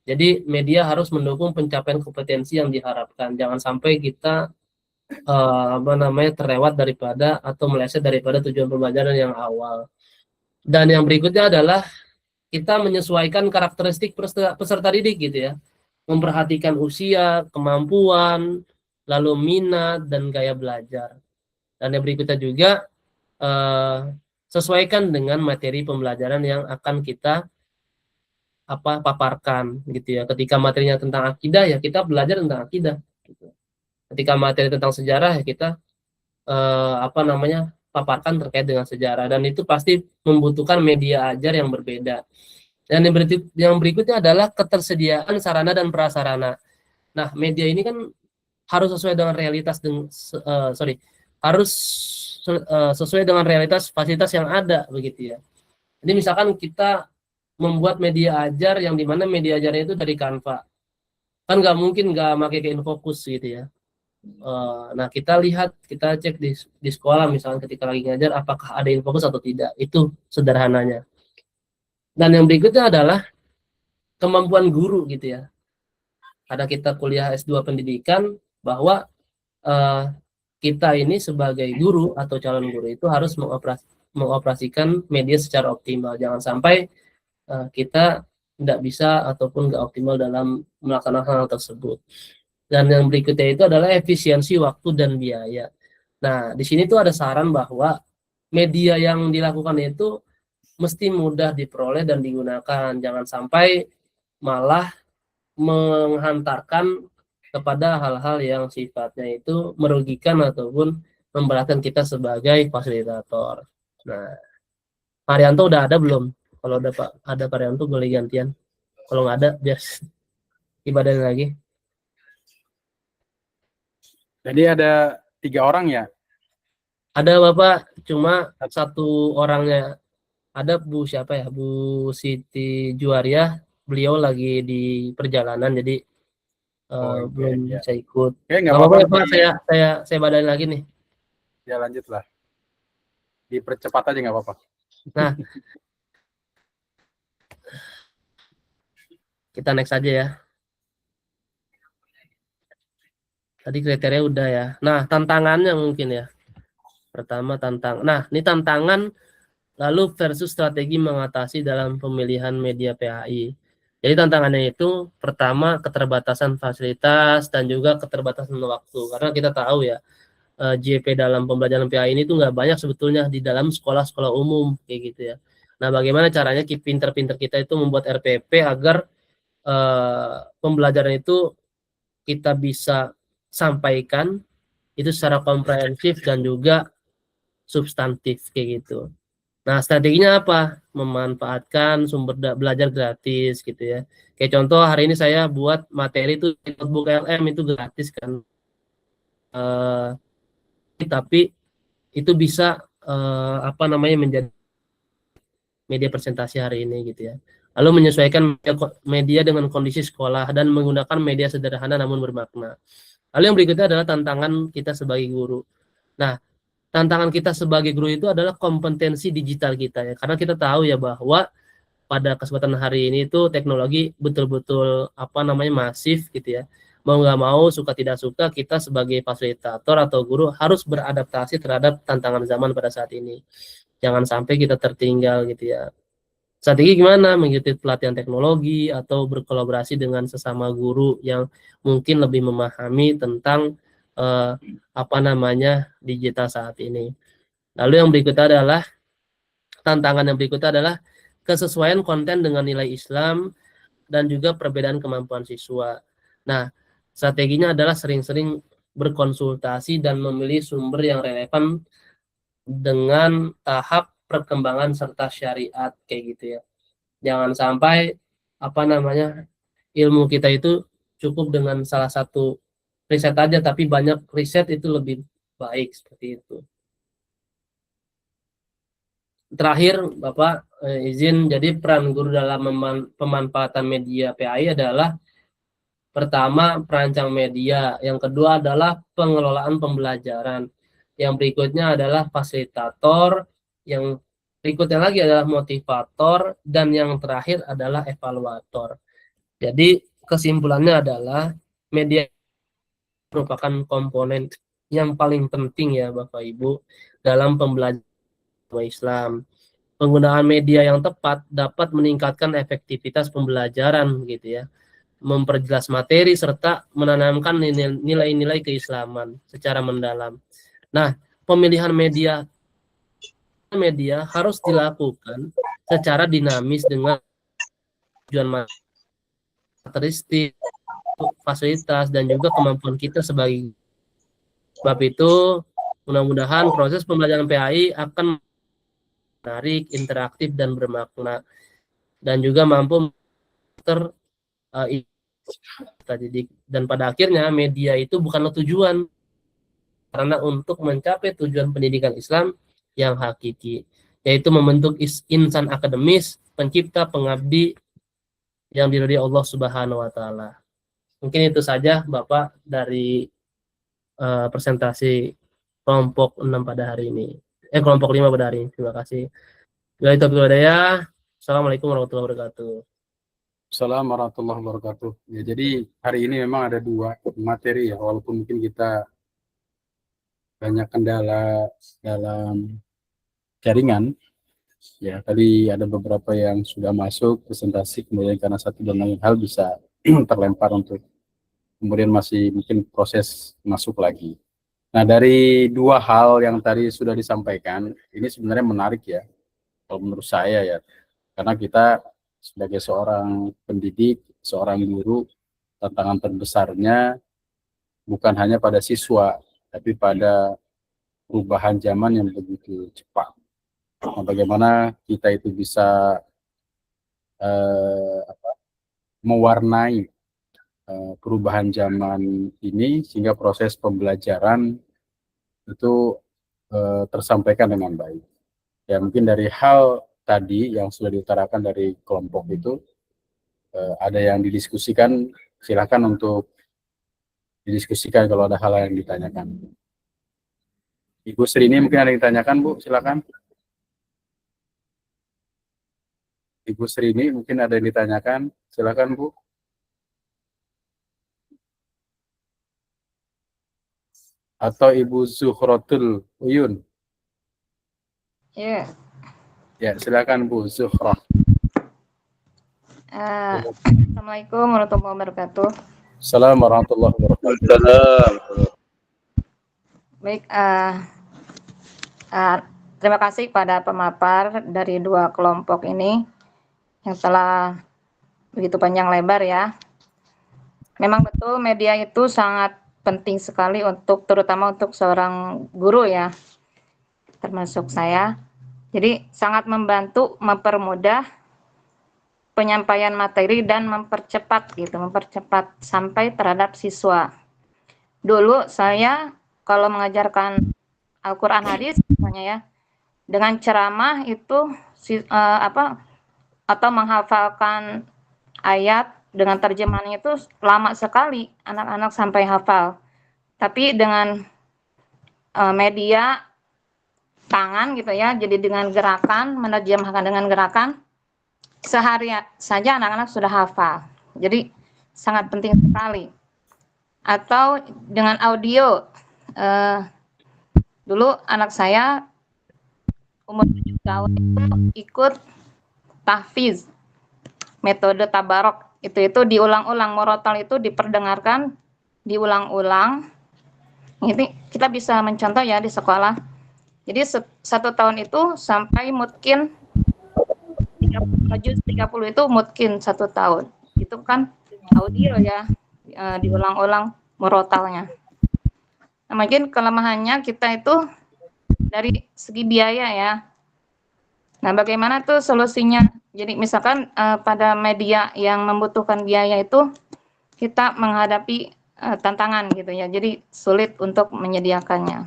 Jadi media harus mendukung pencapaian kompetensi yang diharapkan. Jangan sampai kita terlewat daripada atau meleset daripada tujuan pembelajaran yang awal. Dan yang berikutnya adalah kita menyesuaikan karakteristik peserta didik gitu ya, memperhatikan usia, kemampuan, lalu minat dan gaya belajar. Dan yang berikutnya juga sesuaikan dengan materi pembelajaran yang akan kita paparkan gitu ya. Ketika materinya tentang akidah ya kita belajar tentang akidah. Gitu. Ketika materi tentang sejarah ya kita paparkan terkait dengan sejarah, dan itu pasti membutuhkan media ajar yang berbeda. Dan yang berikutnya adalah ketersediaan sarana dan prasarana. Nah, media ini kan harus sesuai dengan realitas sesuai dengan realitas fasilitas yang ada begitu ya. Jadi misalkan kita membuat media ajar yang dimana media ajarnya itu dari Canva, kan nggak mungkin nggak pakai ke Infocus gitu ya. Nah, kita cek di sekolah misalnya ketika lagi ngajar apakah ada Infocus atau tidak, itu sederhananya. Dan yang berikutnya adalah kemampuan guru gitu ya. Ada kita kuliah S2 pendidikan bahwa kita ini sebagai guru atau calon guru itu harus mengoperasikan media secara optimal. Jangan sampai kita tidak bisa ataupun nggak optimal dalam melaksanakan hal tersebut. Dan yang berikutnya itu adalah efisiensi waktu dan biaya. Nah, di sini tuh ada saran bahwa media yang dilakukan itu mesti mudah diperoleh dan digunakan. Jangan sampai malah menghantarkan kepada hal-hal yang sifatnya itu merugikan ataupun memberatkan kita sebagai fasilitator. Nah, Marianto udah ada belum? Kalau ada Marianto boleh gantian. Kalau nggak ada, biar ibadahin lagi. Jadi ada 3 orang ya? Ada Bapak, cuma satu orangnya. Ada Bu siapa ya? Bu Siti Juwariah. Beliau lagi di perjalanan, jadi Oh iya, belum iya. bisa ikut. Oke, nggak Gak apa-apa. apa-apa ya Pak, saya badain lagi nih. Ya lanjutlah. Dipercepat aja nggak apa-apa. Nah, kita next aja ya. Tadi kriteria udah ya. Nah, tantangannya mungkin ya. Pertama Nah, ini tantangan lalu versus strategi mengatasi dalam pemilihan media PAI. Jadi tantangannya itu pertama keterbatasan fasilitas dan juga keterbatasan waktu. Karena kita tahu ya, JP dalam pembelajaran PAI ini tuh nggak banyak sebetulnya di dalam sekolah-sekolah umum kayak gitu ya. Nah, bagaimana caranya pinter-pinter kita itu membuat RPP agar pembelajaran itu kita bisa sampaikan itu secara komprehensif dan juga substantif kayak gitu. Nah, strateginya apa? Memanfaatkan sumber belajar gratis gitu ya. Kayak contoh hari ini saya buat materi itu notebook LM itu gratis kan. Tapi itu bisa apa namanya menjadi media presentasi hari ini gitu ya. Lalu menyesuaikan media dengan kondisi sekolah dan menggunakan media sederhana namun bermakna. Lalu yang berikutnya adalah tantangan kita sebagai guru. Nah, tantangan kita sebagai guru itu adalah kompetensi digital kita ya. Karena kita tahu ya bahwa pada kesempatan hari ini itu teknologi betul-betul apa namanya masif gitu ya. Mau nggak mau, suka tidak suka, kita sebagai fasilitator atau guru harus beradaptasi terhadap tantangan zaman pada saat ini. Jangan sampai kita tertinggal gitu ya. Strategi gimana? Mengikuti pelatihan teknologi atau berkolaborasi dengan sesama guru yang mungkin lebih memahami tentang apa namanya digital saat ini. Lalu yang berikutnya adalah tantangan yang berikutnya adalah kesesuaian konten dengan nilai Islam dan juga perbedaan kemampuan siswa. Nah, strateginya adalah sering-sering berkonsultasi dan memilih sumber yang relevan dengan tahap perkembangan serta syariat kayak gitu ya. Jangan sampai apa namanya ilmu kita itu cukup dengan salah satu riset aja, tapi banyak riset itu lebih baik seperti itu. Terakhir, Bapak izin, jadi peran guru dalam pemanfaatan media PAI adalah pertama perancang media, yang kedua adalah pengelolaan pembelajaran, yang berikutnya adalah fasilitator, yang berikutnya lagi adalah motivator, dan yang terakhir adalah evaluator. Jadi kesimpulannya adalah media merupakan komponen yang paling penting ya Bapak Ibu dalam pembelajaran Islam. Penggunaan media yang tepat dapat meningkatkan efektivitas pembelajaran gitu ya, memperjelas materi serta menanamkan nilai-nilai keislaman secara mendalam. Nah, pemilihan media harus dilakukan secara dinamis dengan tujuan karakteristik, fasilitas dan juga kemampuan kita sebagai. Sebab itu, mudah-mudahan proses pembelajaran PAI akan menarik, interaktif dan bermakna, dan juga mampu terdidik. Dan pada akhirnya media itu bukanlah tujuan, karena untuk mencapai tujuan pendidikan Islam yang hakiki, yaitu membentuk insan akademis, pencipta, pengabdi yang diridhoi Allah Subhanahu wa taala. Mungkin itu saja Bapak dari presentasi kelompok 6 pada hari ini. Kelompok 5 pada hari ini. Terima kasih. Assalamualaikum warahmatullahi wabarakatuh. Assalamualaikum warahmatullahi wabarakatuh. Ya, jadi hari ini memang ada dua materi ya, walaupun mungkin kita banyak kendala dalam jaringan. Ya, tadi ada beberapa yang sudah masuk presentasi, kemudian karena satu dan lain hal bisa terlempar untuk kemudian masih mungkin proses masuk lagi. Nah, dari dua hal yang tadi sudah disampaikan, ini sebenarnya menarik ya, kalau menurut saya ya, karena kita sebagai seorang pendidik, seorang guru, tantangan terbesarnya bukan hanya pada siswa, tapi pada perubahan zaman yang begitu cepat. Nah, bagaimana kita itu bisa mewarnai perubahan zaman ini sehingga proses pembelajaran itu tersampaikan dengan baik. Ya mungkin dari hal tadi yang sudah diutarakan dari kelompok itu, ada yang didiskusikan, silakan untuk didiskusikan kalau ada hal yang ditanyakan. Ibu Srini mungkin ada yang ditanyakan, Bu, silakan. Ibu Srini mungkin ada yang ditanyakan, silakan, Bu. Atau Ibu Zuhrotul Uyun. Ya, Ya, silakan Bu Zuhroh. Assalamualaikum warahmatullahi wabarakatuh. Assalamualaikum warahmatullahi wabarakatuh. Baik, terima kasih pada pemapar dari dua kelompok ini yang telah begitu panjang lebar ya. Memang betul media itu sangat penting sekali untuk terutama untuk seorang guru ya, termasuk saya. Jadi sangat membantu mempermudah penyampaian materi dan mempercepat sampai terhadap siswa. Dulu saya kalau mengajarkan Al-Quran hadis misalnya ya, dengan ceramah itu atau menghafalkan ayat dengan terjemahannya itu lama sekali anak-anak sampai hafal. Tapi dengan media tangan gitu ya, jadi dengan gerakan, menerjemahkan dengan gerakan, sehari saja anak-anak sudah hafal. Jadi sangat penting sekali. Atau dengan audio, dulu anak saya umur 7 tahun itu ikut tahfiz, metode tabarok, itu diulang-ulang, murotal itu diperdengarkan, diulang-ulang. Ini kita bisa mencontoh ya di sekolah. Jadi 1 tahun itu sampai mungkin 30 itu mungkin 1 tahun. Itu kan audio ya, diulang-ulang murotalnya. Nah, mungkin kelemahannya kita itu dari segi biaya ya. Nah, bagaimana tuh solusinya? Jadi misalkan pada media yang membutuhkan biaya itu kita menghadapi tantangan gitu ya. Jadi sulit untuk menyediakannya.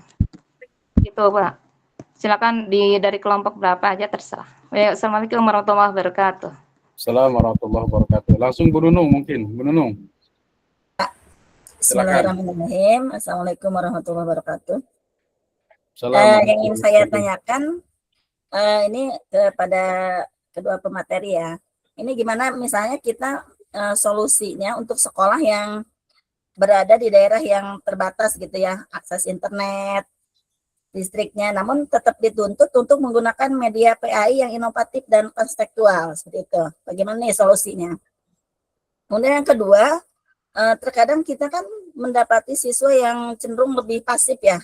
Gitu, Pak. Silakan dari kelompok berapa aja terserah. Assalamualaikum warahmatullahi wabarakatuh. Assalamualaikum warahmatullahi wabarakatuh. Langsung Bu Nunung mungkin, Bu Nunung. Bismillahirrahmanirrahim. Assalamualaikum warahmatullahi wabarakatuh. Yang ingin saya tanyakan ini kepada kedua pemateri ya. Ini gimana misalnya kita solusinya untuk sekolah yang berada di daerah yang terbatas gitu ya, akses internet, listriknya, namun tetap dituntut untuk menggunakan media PAI yang inovatif dan kontekstual seperti itu. Bagaimana nih solusinya? Kemudian yang kedua, terkadang kita kan mendapati siswa yang cenderung lebih pasif ya.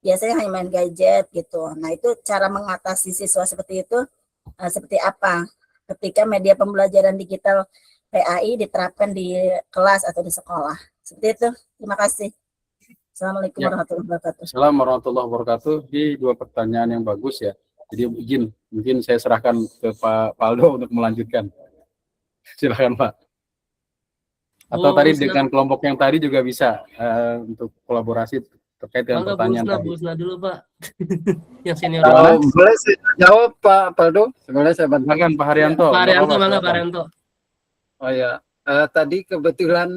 Biasanya hanya main gadget gitu. Nah, itu cara mengatasi siswa seperti itu seperti apa ketika media pembelajaran digital PAI diterapkan di kelas atau di sekolah. Seperti itu. Terima kasih. Assalamualaikum warahmatullahi wabarakatuh. Assalamualaikum warahmatullahi wabarakatuh. Di 2 pertanyaan yang bagus ya. Jadi izin, mungkin saya serahkan ke Pak Paldo untuk melanjutkan. Silakan Pak. Atau tadi dengan kelompok yang tadi juga bisa untuk kolaborasi terkait dengan pertanyaan tadi. Bu Husna dulu Pak. Yang senior. Boleh saya jawab Pak Paldo? Boleh saya bantu? Silakan Pak Haryanto. Pak Haryanto, mana Pak Haryanto? Oh ya, tadi kebetulan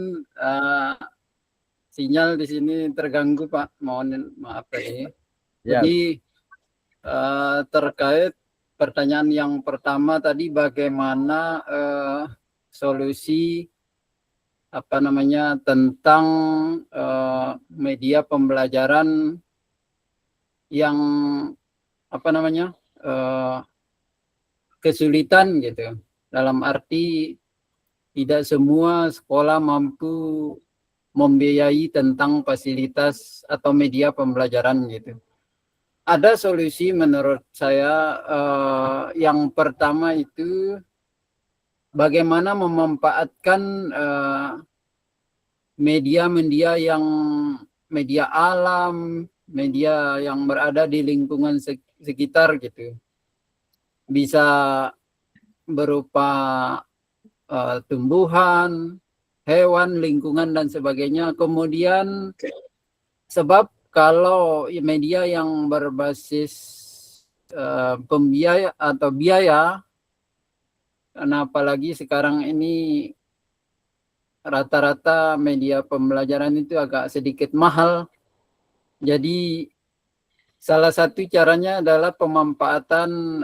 sinyal di sini terganggu Pak. Mohon maaf ini. Ya. Jadi terkait pertanyaan yang pertama tadi bagaimana solusi tentang media pembelajaran yang kesulitan gitu, dalam arti tidak semua sekolah mampu membiayai tentang fasilitas atau media pembelajaran gitu. Ada solusi menurut saya. Yang pertama itu bagaimana memanfaatkan media-media yang media alam, media yang berada di lingkungan sekitar gitu. Bisa berupa tumbuhan, hewan, lingkungan dan sebagainya. Kemudian sebab kalau media yang berbasis pembiaya atau biaya, karena apalagi sekarang ini rata-rata media pembelajaran itu agak sedikit mahal. Jadi salah satu caranya adalah pemanfaatan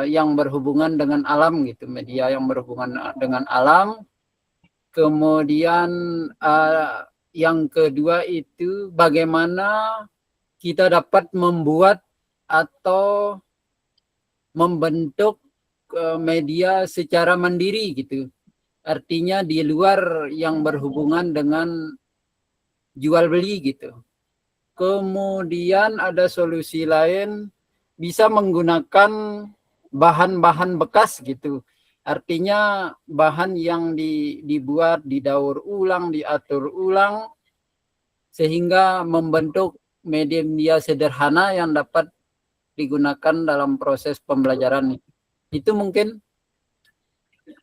yang berhubungan dengan alam gitu, media yang berhubungan dengan alam. Kemudian yang kedua itu bagaimana kita dapat membuat atau membentuk media secara mandiri gitu. Artinya di luar yang berhubungan dengan jual beli gitu. Kemudian ada solusi lain, bisa menggunakan bahan-bahan bekas gitu. Artinya bahan yang dibuat, didaur ulang, diatur ulang, sehingga membentuk media sederhana yang dapat digunakan dalam proses pembelajaran. Itu mungkin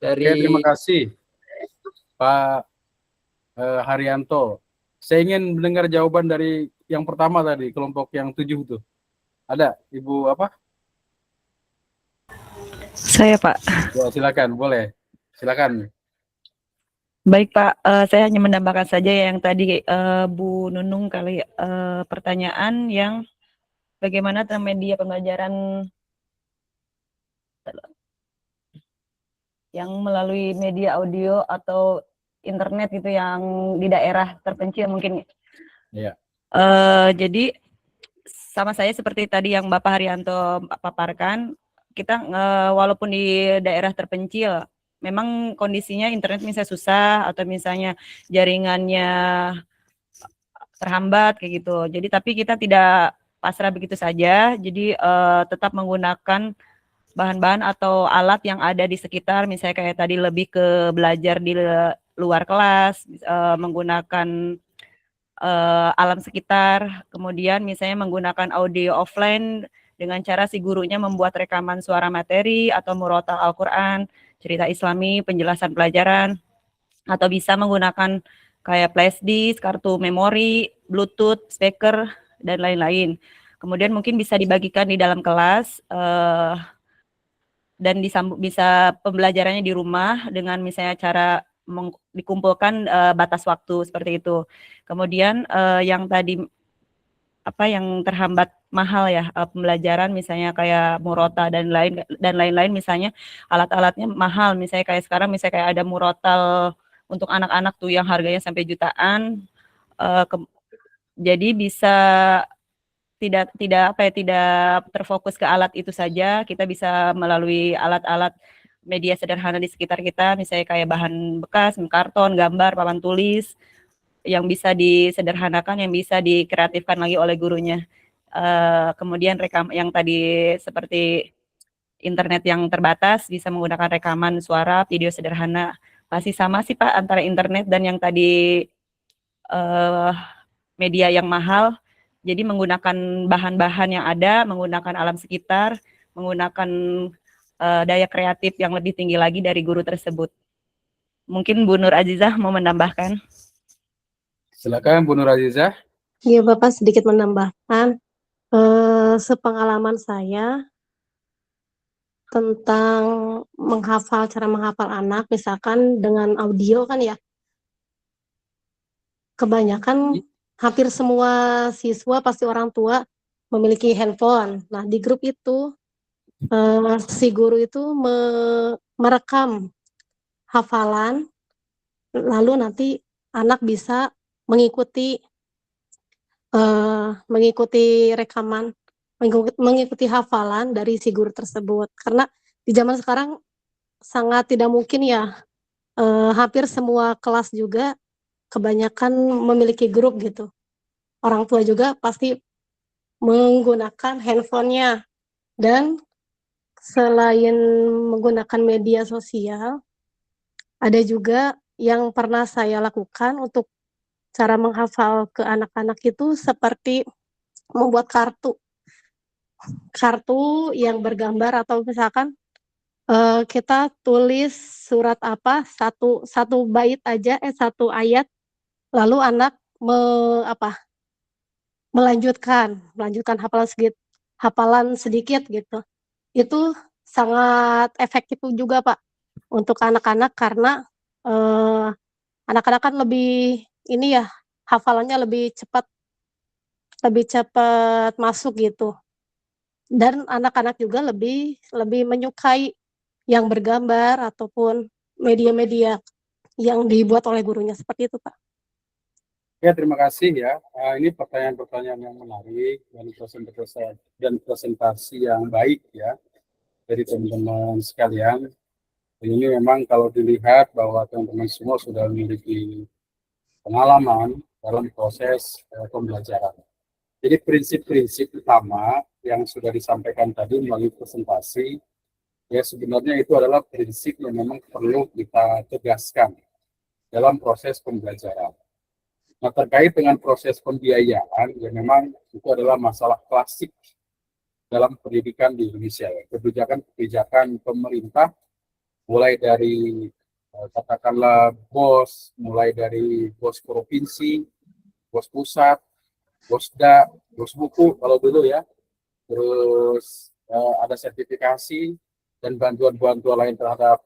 dari... Oke, terima kasih Pak Haryanto. Saya ingin mendengar jawaban dari yang pertama tadi, kelompok yang 7 itu. Ada Ibu apa? Saya, Pak. Ya, silakan, boleh. Silakan. Baik, Pak. Saya hanya menambahkan saja yang tadi Bu Nunung kali pertanyaan yang bagaimana tentang media pembelajaran yang melalui media audio atau internet gitu yang di daerah terpencil mungkin. Iya. Jadi sama saya seperti tadi yang Bapak Haryanto paparkan, kita walaupun di daerah terpencil, memang kondisinya internet misalnya susah atau misalnya jaringannya terhambat kayak gitu. Jadi tapi kita tidak pasrah begitu saja. Jadi tetap menggunakan bahan-bahan atau alat yang ada di sekitar, misalnya kayak tadi lebih ke belajar di luar kelas, menggunakan alam sekitar, kemudian misalnya menggunakan audio offline dengan cara si gurunya membuat rekaman suara materi atau murotal Al-Quran, cerita Islami, penjelasan pelajaran, atau bisa menggunakan kayak flash disk, kartu memori, Bluetooth, speaker, dan lain-lain. Kemudian mungkin bisa dibagikan di dalam kelas, dan bisa pembelajarannya di rumah dengan misalnya cara dikumpulkan batas waktu seperti itu. Kemudian yang tadi yang terhambat mahal ya pembelajaran misalnya kayak Murota dan lain-lain misalnya alat-alatnya mahal, misalnya kayak sekarang misalnya kayak ada Murotal untuk anak-anak tuh yang harganya sampai jutaan. Jadi bisa tidak terfokus ke alat itu saja, kita bisa melalui alat-alat media sederhana di sekitar kita, misalnya kayak bahan bekas, karton, gambar, papan tulis, yang bisa disederhanakan, yang bisa dikreatifkan lagi oleh gurunya. Kemudian yang tadi seperti internet yang terbatas, bisa menggunakan rekaman suara, video sederhana. Pasti sama sih Pak antara internet dan yang tadi media yang mahal. Jadi menggunakan bahan-bahan yang ada, menggunakan alam sekitar, menggunakan daya kreatif yang lebih tinggi lagi dari guru tersebut. Mungkin Bu Nur Azizah mau menambahkan. Silakan Bu Nur Azizah. Iya Bapak, sedikit menambahkan. Sepengalaman saya tentang cara menghafal anak, misalkan dengan audio kan ya, kebanyakan hampir semua siswa pasti orang tua memiliki handphone. Nah, di grup itu si guru itu merekam hafalan, lalu nanti anak bisa mengikuti rekaman, mengikuti hafalan dari si guru tersebut. Karena di zaman sekarang sangat tidak mungkin ya, hampir semua kelas juga kebanyakan memiliki grup gitu. Orang tua juga pasti menggunakan handphonenya. Dan selain menggunakan media sosial, ada juga yang pernah saya lakukan untuk cara menghafal ke anak-anak itu seperti membuat kartu yang bergambar, atau misalkan kita tulis surat apa, satu bait aja, satu ayat, lalu anak melanjutkan hafalan sedikit gitu. Itu sangat efektif juga Pak untuk anak-anak karena anak-anak kan lebih ini ya, hafalannya lebih cepat masuk gitu. Dan anak-anak juga lebih menyukai yang bergambar ataupun media-media yang dibuat oleh gurunya, seperti itu Pak. Ya, terima kasih ya. Ini pertanyaan-pertanyaan yang menarik dan presentasi yang baik ya dari teman-teman sekalian. Ini memang kalau dilihat bahwa teman-teman semua sudah memiliki pengalaman dalam proses pembelajaran. Jadi prinsip-prinsip utama yang sudah disampaikan tadi melalui presentasi, ya sebenarnya itu adalah prinsip yang memang perlu kita tegaskan dalam proses pembelajaran. Nah, terkait dengan proses pembiayaan, ya memang itu adalah masalah klasik dalam pendidikan di Indonesia. Kebijakan pemerintah, mulai dari katakanlah mulai dari bos provinsi, bos pusat, bosda, bos buku kalau dulu ya, terus ada sertifikasi dan bantuan-bantuan lain terhadap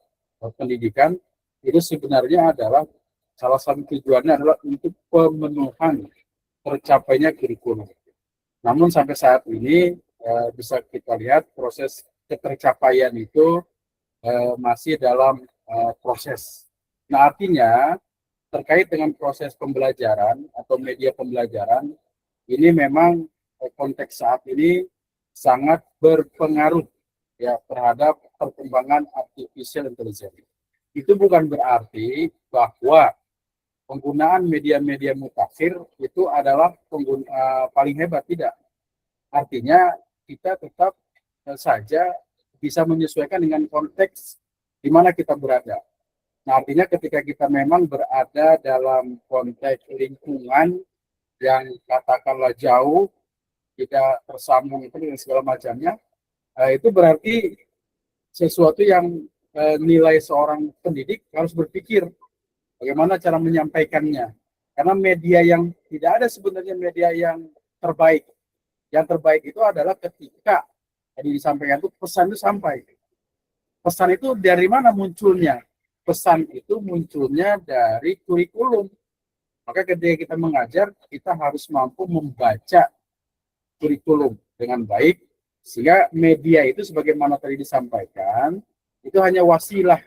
pendidikan, itu sebenarnya adalah salah satu tujuannya adalah untuk pemenuhan tercapainya kurikulum. Namun sampai saat ini bisa kita lihat proses ketercapaian itu masih dalam proses. Nah, artinya terkait dengan proses pembelajaran atau media pembelajaran, ini memang konteks saat ini sangat berpengaruh ya terhadap perkembangan artificial intelligence. Itu bukan berarti bahwa penggunaan media-media mutakhir itu adalah paling hebat, tidak. Artinya kita tetap saja bisa menyesuaikan dengan konteks di mana kita berada. Nah, artinya ketika kita memang berada dalam konteks lingkungan yang katakanlah jauh, tidak tersambung itu dengan segala macamnya, itu berarti sesuatu yang nilai seorang pendidik harus berpikir bagaimana cara menyampaikannya. Karena media yang tidak ada sebenarnya media yang terbaik. Yang terbaik itu adalah ketika tadi disampaikan itu pesan itu sampai. Pesan itu dari mana munculnya? Pesan itu munculnya dari kurikulum. Maka ketika kita mengajar, kita harus mampu membaca kurikulum dengan baik, sehingga media itu sebagaimana tadi disampaikan, itu hanya wasilah,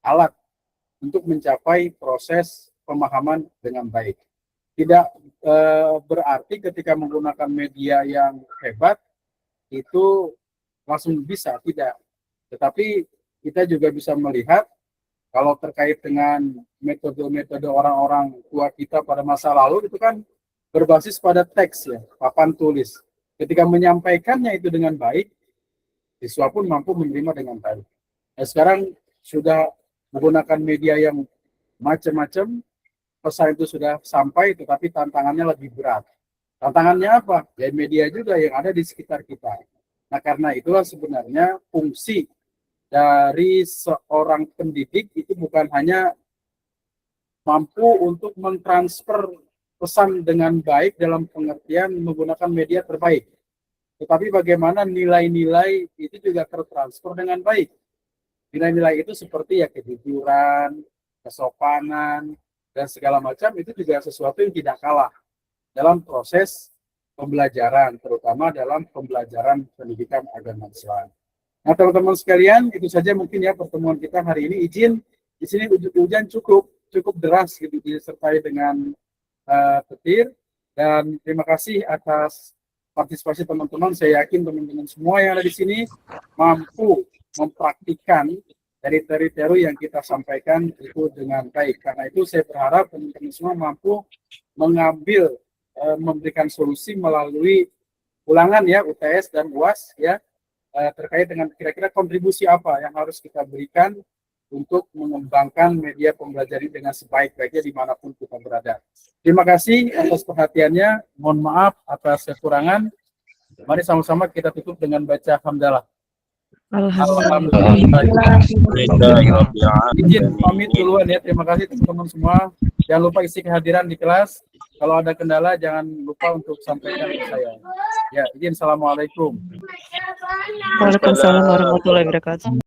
alat untuk mencapai proses pemahaman dengan baik. Tidak berarti ketika menggunakan media yang hebat, itu langsung bisa, tidak. Tetapi kita juga bisa melihat kalau terkait dengan metode-metode orang-orang tua kita pada masa lalu, itu kan berbasis pada teks ya, papan tulis. Ketika menyampaikannya itu dengan baik, siswa pun mampu menerima dengan baik. Nah, sekarang sudah menggunakan media yang macam-macam, pesan itu sudah sampai, tetapi tantangannya lebih berat. Tantangannya apa? Ya media juga yang ada di sekitar kita. Nah, karena itulah sebenarnya fungsi dari seorang pendidik itu bukan hanya mampu untuk mentransfer pesan dengan baik dalam pengertian menggunakan media terbaik, tetapi bagaimana nilai-nilai itu juga tertransfer dengan baik. Nilai-nilai itu seperti ya kejujuran, kesopanan, dan segala macam itu juga sesuatu yang tidak kalah dalam proses pembelajaran, terutama dalam pembelajaran pendidikan agama Islam. Nah, teman-teman sekalian, itu saja mungkin ya pertemuan kita hari ini. Izin di sini hujan cukup deras gitu, disertai dengan petir, dan terima kasih atas partisipasi teman-teman. Saya yakin teman-teman semua yang ada di sini mampu mempraktikkan dari teori-teori yang kita sampaikan itu dengan baik. Karena itu saya berharap teman-teman semua mampu mengambil memberikan solusi melalui ulangan ya, UTS dan UAS ya, terkait dengan kira-kira kontribusi apa yang harus kita berikan untuk mengembangkan media pembelajaran dengan sebaik-baiknya dimanapun kita berada. Terima kasih atas perhatiannya. Mohon maaf atas kekurangan. Mari sama-sama kita tutup dengan baca hamdalah. Alhamdulillah. Izin pamit duluan ya. Terima kasih teman-teman semua. Jangan lupa isi kehadiran di kelas. Kalau ada kendala jangan lupa untuk sampaikan ke saya. Ya, izin. Assalamualaikum. Waalaikumsalam warahmatullahi wabarakatuh.